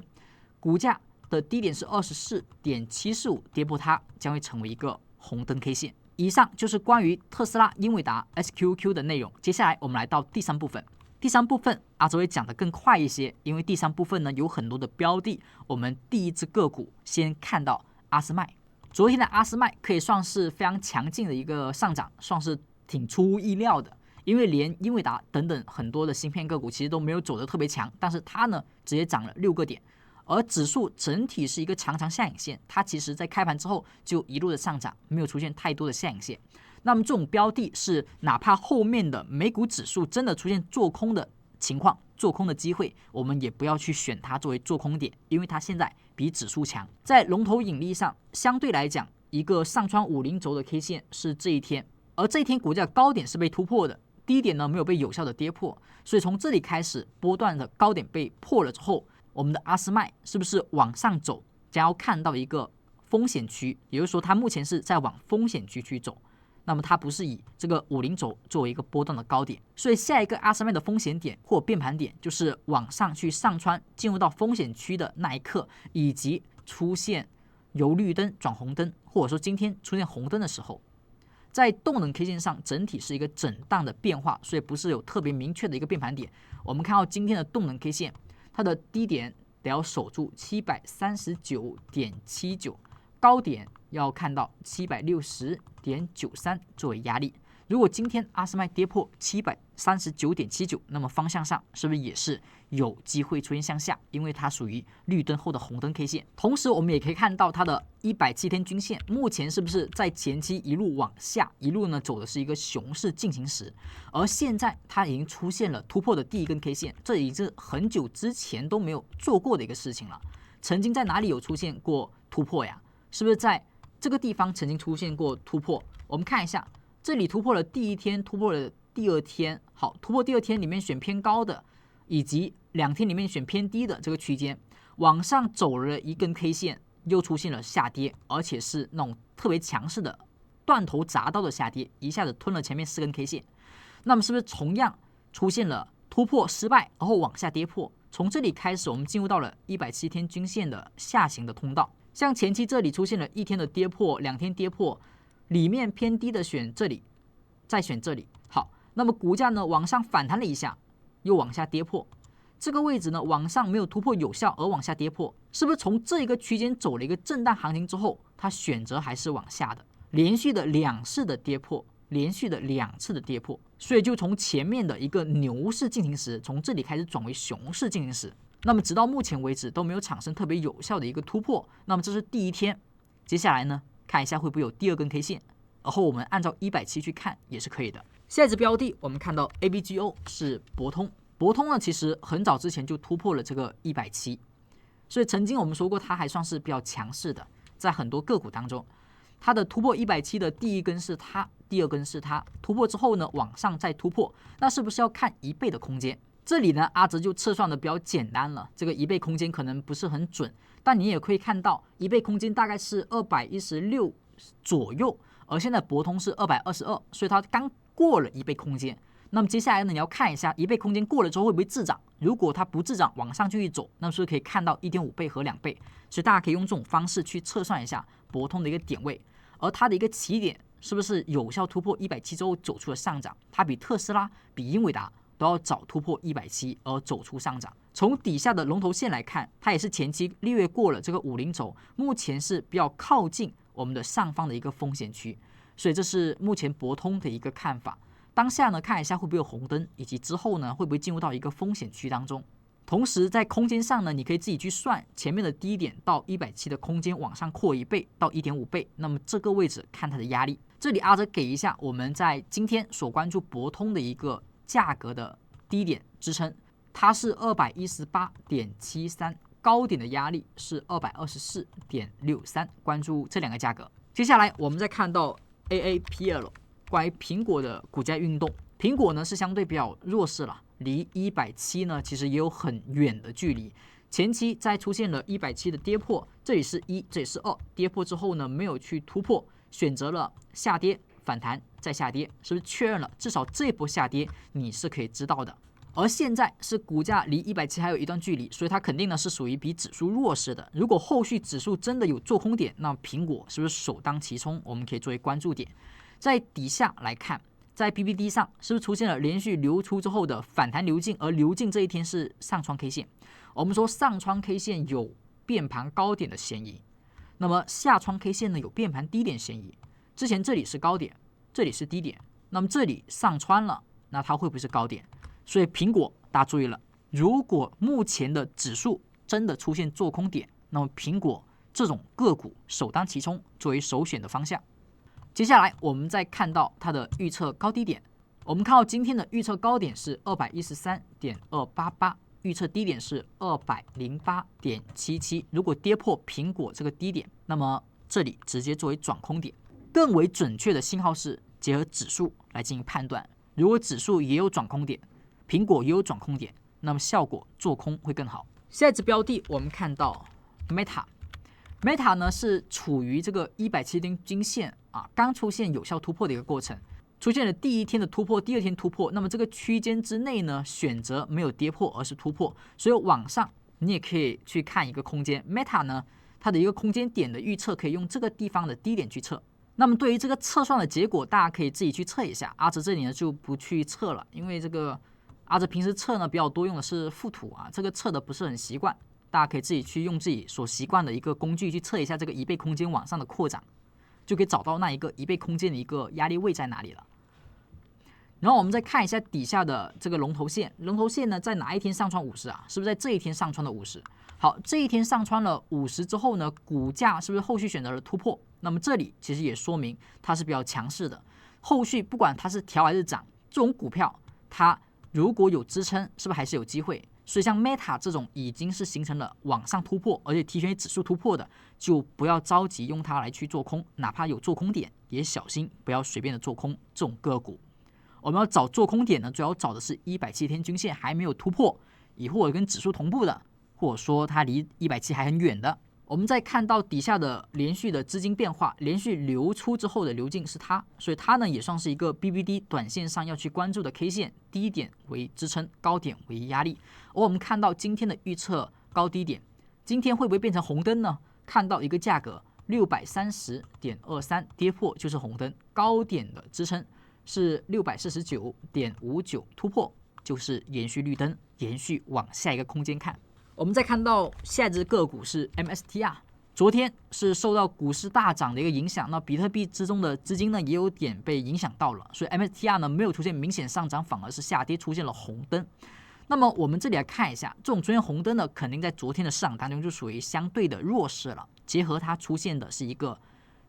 股价的低点是 24.745， 跌破它将会成为一个红灯 K 线。以上就是关于特斯拉、英伟达、SQQ 的内容。接下来我们来到第三部分。第三部分阿哲会讲得更快一些，因为第三部分呢有很多的标的。我们第一只个股先看到阿斯麦。昨天的阿斯麦可以算是非常强劲的一个上涨，算是挺出乎意料的。因为连英伟达等等很多的芯片个股其实都没有走得特别强，但是它呢直接涨了6个点。而指数整体是一个长长下影线，它其实在开盘之后就一路的上涨，没有出现太多的下影线。那么这种标的是哪怕后面的美股指数真的出现做空的情况，做空的机会，我们也不要去选它作为做空点，因为它现在比指数强。在龙头引力上相对来讲，一个上穿50轴的 K 线是这一天，而这一天股价高点是被突破的，低点呢没有被有效的跌破，所以从这里开始波段的高点被破了之后，我们的阿斯麦是不是往上走，将要看到一个风险区，也就是说它目前是在往风险区去走，那么它不是以这个50轴作为一个波段的高点，所以下一个阿斯麦的风险点或变盘点就是往上去上穿进入到风险区的那一刻，以及出现由绿灯转红灯，或者说今天出现红灯的时候。在动能 K 线上整体是一个震荡的变化，所以不是有特别明确的一个变盘点。我们看到今天的动能 K 线，它的低点得要守住 739.79， 高点要看到 760.93 作为压力。如果今天阿斯麦跌破 739.79， 那么方向上是不是也是有机会出现向下，因为它属于绿灯后的红灯 K 线。同时我们也可以看到它的107天均线目前是不是在前期一路往下，一路呢走的是一个熊市进行时，而现在它已经出现了突破的第一根 K 线，这已经是很久之前都没有做过的一个事情了。曾经在哪里有出现过突破呀？是不是在这个地方曾经出现过突破？我们看一下，这里突破了第一天，突破了第二天，好，突破第二天里面选偏高的，以及2天里面选偏低的这个区间，往上走了一根 K 线，又出现了下跌，而且是那种特别强势的断头铡刀的下跌，一下子吞了前面4根 K 线。那么是不是同样出现了突破失败，然后往下跌破？从这里开始，我们进入到了107天均线的下行的通道。像前期这里出现了1天的跌破，2天跌破，里面偏低的选这里，再选这里。好，那么股价呢往上反弹了一下，又往下跌破。这个位置呢往上没有突破有效而往下跌破，是不是从这一个区间走了一个震荡行情之后，它选择还是往下的，连续的2次的跌破，连续的2次的跌破，所以就从前面的一个牛市进行时，从这里开始转为熊市进行时。那么直到目前为止都没有产生特别有效的一个突破，那么这是第一天。接下来呢，看一下会不会有第2根 K 线，然后我们按照170去看也是可以的。下一只标的我们看到 ABGO 是博通，博通呢其实很早之前就突破了这个170，所以曾经我们说过它还算是比较强势的，在很多个股当中，它的突破170的第1根是它，第2根是它，突破之后呢往上再突破，那是不是要看1倍的空间？这里呢阿哲就测算的比较简单了，这个1倍空间可能不是很准，但你也可以看到1倍空间大概是216左右，而现在博通是222，所以它刚过了1倍空间。那么接下来呢，你要看一下1倍空间过了之后会不会滞涨，如果它不滞涨往上继续走，那么是不是可以看到1.5倍和2倍？所以大家可以用这种方式去测算一下博通的一个点位，而它的一个起点是不是有效突破170之后走出了上涨，它比特斯拉、比英伟达都要找突破170而走出上涨。从底下的龙头线来看，它也是前期略过了这个50轴，目前是比较靠近我们的上方的一个风险区，所以这是目前博通的一个看法。当下呢，看一下会不会有红灯，以及之后呢会不会进入到一个风险区当中。同时在空间上呢，你可以自己去算前面的低点到170的空间往上扩1倍到1.5倍，那么这个位置看它的压力。这里阿哲给一下我们在今天所关注博通的一个价格的低点支撑，它是218.73，高点的压力是224.63，关注这两个价格。接下来我们再看到 AAPL 关于苹果的股价运动，苹果呢是相对比较弱势了，离170呢其实也有很远的距离。前期在出现了170的跌破，这里是1，这里是2，跌破之后呢没有去突破，选择了下跌反弹再下跌，是不是确认了至少这一波下跌你是可以知道的？而现在是股价离170还有一段距离，所以它肯定呢是属于比指数弱势的。如果后续指数真的有做空点，那苹果是不是首当其冲？我们可以作为关注点。在底下来看，在 BBD 上是不是出现了连续流出之后的反弹流进，而流进这一天是上穿 K 线。我们说上穿 K 线有变盘高点的嫌疑，那么下穿 K 线呢有变盘低点嫌疑。之前这里是高点，这里是低点，那么这里上穿了，那它会不会是高点？所以苹果大家注意了，如果目前的指数真的出现做空点，那么苹果这种个股首当其冲作为首选的方向。接下来我们再看到它的预测高低点，我们看到今天的预测高点是213.288，预测低点是208.77。如果跌破苹果这个低点，那么这里直接作为转空点。更为准确的信号是结合指数来进行判断，如果指数也有转空点，苹果也有转空点，那么效果做空会更好。下一只标的我们看到 Meta 呢是处于这个170天均线刚出现有效突破的一个过程，出现了第一天的突破，第二天突破，那么这个区间之内呢选择没有跌破而是突破，所以往上你也可以去看一个空间。 Meta 呢它的一个空间点的预测可以用这个地方的低点去测，那么对于这个测算的结果大家可以自己去测一下，阿哲这里呢就不去测了，因为这个阿哲平时测呢比较多用的是附图这个测的不是很习惯，大家可以自己去用自己所习惯的一个工具去测一下这个1倍空间往上的扩展，就可以找到那一个1倍空间的一个压力位在哪里了。然后我们再看一下底下的这个龙头线，龙头线呢在哪一天上穿50是不是在这一天上穿了50？好，这一天上穿了50之后呢，股价是不是后续选择了突破？那么这里其实也说明它是比较强势的，后续不管它是调还是涨，这种股票它如果有支撑，是不是还是有机会？所以像 Meta 这种已经是形成了往上突破，而且提前于指数突破的，就不要着急用它来去做空，哪怕有做空点，也小心不要随便的做空这种个股。我们要找做空点呢，最好找的是170天均线还没有突破，亦或者跟指数同步的，或者说它离170还很远的。我们再看到底下的连续的资金变化，连续流出之后的流进是它，所以它呢也算是一个 BBD 短线上要去关注的 K 线，低点为支撑，高点为压力。而我们看到今天的预测高低点，今天会不会变成红灯呢？看到一个价格630.23，跌破就是红灯，高点的支撑是649.59，突破就是延续绿灯，延续往下一个空间看。我们再看到下一只个股是 MSTR， 昨天是受到股市大涨的一个影响，那比特币之中的资金呢也有点被影响到了，所以 MSTR 呢没有出现明显上涨，反而是下跌，出现了红灯。那么我们这里来看一下，这种出现红灯呢，肯定在昨天的市场当中就属于相对的弱势了，结合它出现的是一个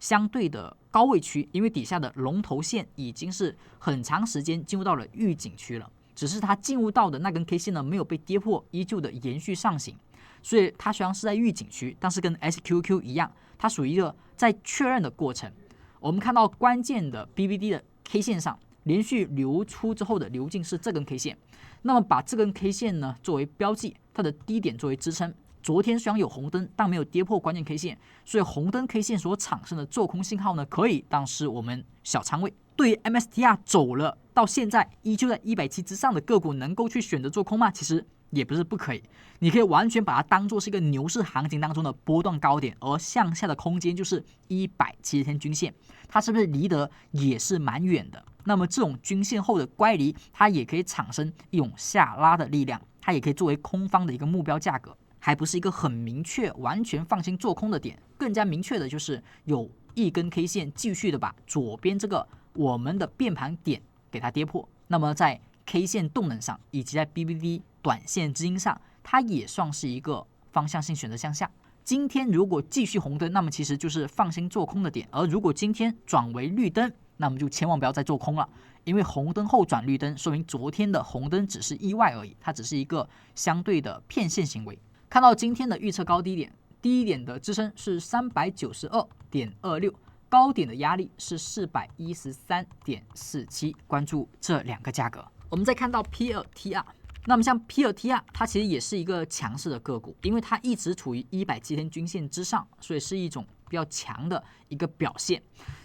相对的高位区，因为底下的龙头线已经是很长时间进入到了预警区了，只是它进入到的那根 K 线呢没有被跌破，依旧的延续上行，所以它虽然是在预警区，但是跟 SQQ 一样，它属于一个在确认的过程。我们看到关键的 BBD 的 K 线上连续流出之后的流进是这根 K 线，那么把这根 K 线呢作为标记，它的低点作为支撑。昨天虽然有红灯，但没有跌破关键 K 线，所以红灯 K 线所产生的做空信号呢，可以当是我们小仓位。对于 MSTR 走了到现在依旧在170之上的个股，能够去选择做空吗？其实也不是不可以，你可以完全把它当做是一个牛市行情当中的波段高点，而向下的空间就是170天均线，它是不是离得也是蛮远的？那么这种均线后的乖离，它也可以产生一种下拉的力量，它也可以作为空方的一个目标价格，还不是一个很明确完全放心做空的点。更加明确的就是有一根 K 线继续的把左边这个我们的变盘点给它跌破，那么在 K 线动能上以及在 BBD 短线资金上，它也算是一个方向性选择向下。今天如果继续红灯，那么其实就是放心做空的点，而如果今天转为绿灯，那么就千万不要再做空了，因为红灯后转绿灯，说明昨天的红灯只是意外而已，它只是一个相对的骗线行为。看到今天的预测高低点，低点的支撑是 392.26， 高点的压力是 413.47， 关注这两个价格。我们再看到 P2TR， 那么像 P2TR 它其实也是一个强势的个股，因为它一直处于107天均线之上，所以是一种比较强的一个表现，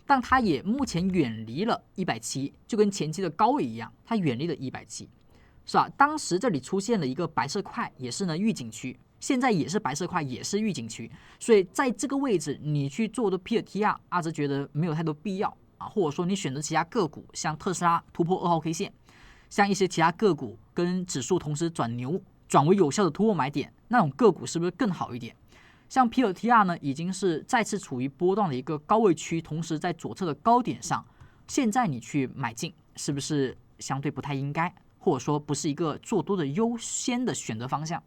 但它也目前远离了170，就跟前期的高位一样，它远离了170，是吧？当时这里出现了一个白色块，也是呢预警区，现在也是白色块，也是预警区，所以在这个位置你去做的 P2TR， 阿哲觉得没有太多必要啊，或者说你选择其他个股，像特斯拉突破2号 K 线，像一些其他个股跟指数同时转牛，转为有效的突破买点，那种个股是不是更好一点？像 P2TR 呢，已经是再次处于波段的一个高位区，同时在左侧的高点上，现在你去买进，是不是相对不太应该，或者说不是一个做多的优先的选择方向？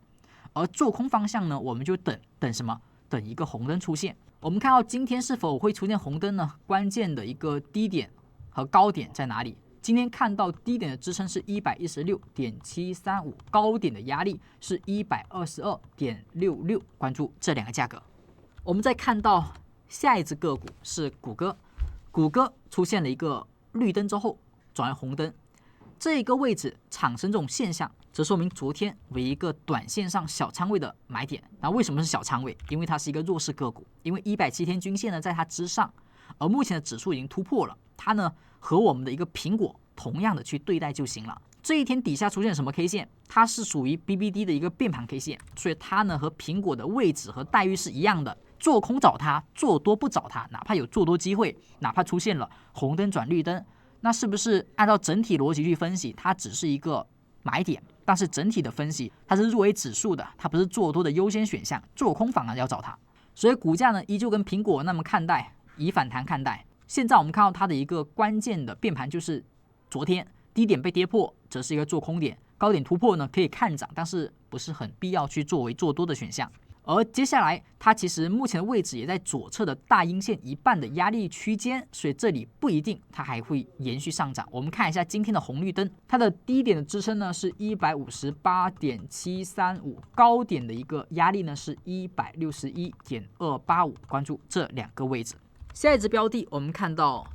而做空方向呢，我们就等什么？等一个红灯出现。我们看到今天是否会出现红灯呢？关键的一个低点和高点在哪里？今天看到低点的支撑是 116.735， 高点的压力是 122.66， 关注这两个价格。我们再看到下一只个股是谷歌，谷歌出现了一个绿灯之后转为红灯，这一个位置产生这种现象，则说明昨天为一个短线上小仓位的买点。那为什么是小仓位？因为它是一个弱势个股，因为107天均线呢在它之上，而目前的指数已经突破了，它呢和我们的一个苹果同样的去对待就行了。这一天底下出现什么 K 线？它是属于 BBD 的一个变盘 K 线，所以它呢和苹果的位置和待遇是一样的。做空找它，做多不找它，哪怕有做多机会，哪怕出现了红灯转绿灯，那是不是按照整体逻辑去分析，它只是一个买点？但是整体的分析，它是入为指数的，它不是做多的优先选项，做空反而要找它。所以股价呢，依旧跟苹果那么看待，以反弹看待。现在我们看到它的一个关键的变盘，就是昨天低点被跌破，则是一个做空点；高点突破呢，可以看涨，但是不是很必要去作为做多的选项。而接下来，它其实目前的位置也在左侧的大阴线一半的压力区间，所以这里不一定它还会延续上涨。我们看一下今天的红绿灯，它的低点的支撑呢是 158.735， 高点的一个压力呢是 161.285， 关注这两个位置。下一只标的，我们看到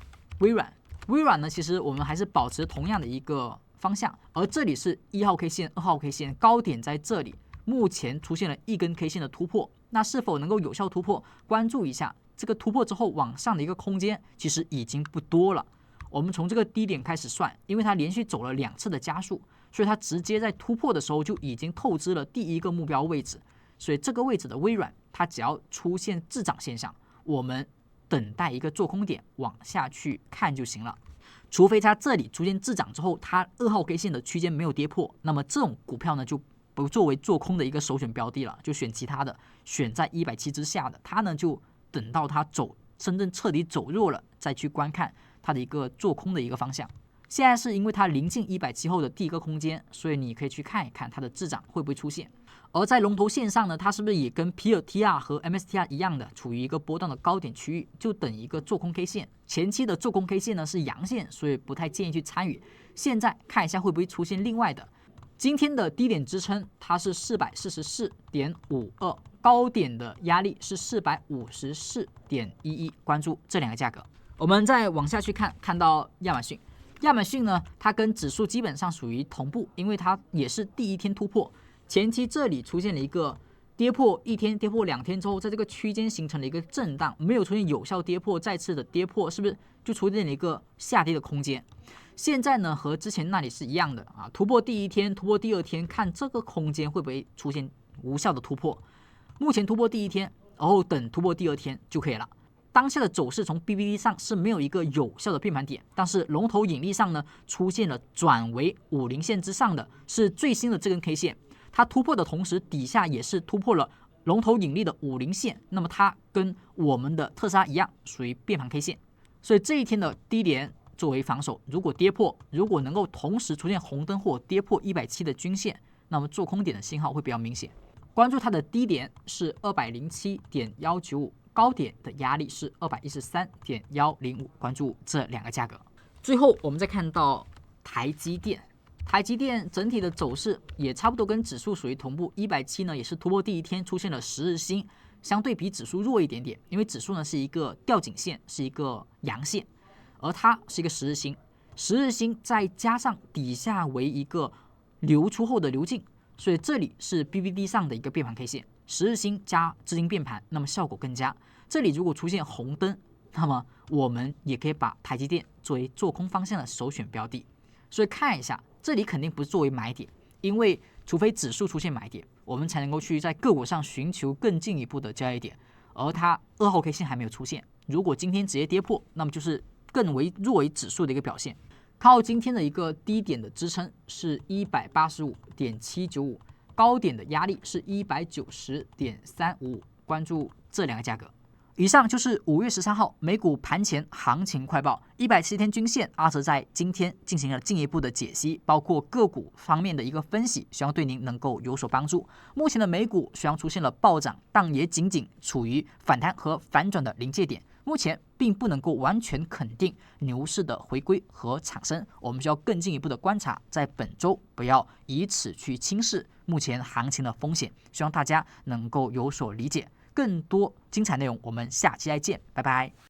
微软，微软呢其实我们还是保持同样的一个方向，而这里是1号 K 线、2号 K 线，高点在这里。目前出现了一根 K 线的突破，那是否能够有效突破？关注一下这个突破之后往上的一个空间，其实已经不多了。我们从这个低点开始算，因为它连续走了2次的加速，所以它直接在突破的时候就已经透支了第一个目标位置。所以这个位置的微软，它只要出现滞涨现象，我们等待一个做空点往下去看就行了。除非它这里出现滞涨之后，它2号 K 线的区间没有跌破，那么这种股票呢就不作为做空的一个首选标的了，就选其他的，选在170之下的，它呢就等到它真正彻底走弱了，再去观看它的一个做空的一个方向。现在是因为它临近170后的第一个空间，所以你可以去看一看它的滞涨会不会出现。而在龙头线上呢，它是不是也跟 P2TR 和 MSTR 一样的，处于一个波段的高点区域，就等一个做空 K 线。前期的做空 K 线呢是阳线，所以不太建议去参与。现在看一下会不会出现另外的。今天的低点支撑它是 444.52， 高点的压力是 454.11， 关注这两个价格。我们再往下去看，看到亚马逊。亚马逊呢，它跟指数基本上属于同步，因为它也是第一天突破。前期这里出现了一个跌破1天、跌破2天之后，在这个区间形成了一个震荡，没有出现有效跌破，再次的跌破，是不是就出现了一个下跌的空间？现在呢和之前那里是一样的啊，突破第一天，突破第二天，看这个空间会不会出现无效的突破。目前突破第一天，然后等突破第二天就可以了。当下的走势从 BVD 上是没有一个有效的变盘点，但是龙头引力上呢出现了转为50线之上的，是最新的这根 K 线。它突破的同时，底下也是突破了龙头引力的50线，那么它跟我们的特斯拉一样，属于变盘 K 线。所以这一天的低点作为防守，如果跌破，如果能够同时出现红灯或跌破170的均线，那么做空点的信号会比较明显。关注它的低点是207.195。高点的压力是213.105，关注这两个价格。最后我们再看到台积电，台积电整体的走势也差不多跟指数属于同步，170呢也是突破第一天出现了10日星，相对比指数弱一点点，因为指数呢是一个吊颈线，是一个阳线，而它是一个10日星，10日星再加上底下为一个流出后的流进，所以这里是 BVD 上的一个变盘 K 线。10日星加资金变盘，那么效果更佳。这里如果出现红灯，那么我们也可以把台积电作为做空方向的首选标的。所以看一下，这里肯定不是作为买点，因为除非指数出现买点，我们才能够去在个股上寻求更进一步的交易点。而它2号 K 线还没有出现，如果今天直接跌破，那么就是更为弱于指数的一个表现。靠今天的一个低点的支撑是185.795。高点的压力是190.355，关注这两个价格。以上就是5月13号美股盘前行情快报，170天均线，阿哲在今天进行了进一步的解析，包括个股方面的一个分析，希望对您能够有所帮助。目前的美股虽然出现了暴涨，但也仅仅处于反弹和反转的临界点。目前并不能够完全肯定牛市的回归和产生，我们需要更进一步的观察，在本周不要以此去轻视目前行情的风险，希望大家能够有所理解。更多精彩内容，我们下期再见，拜拜。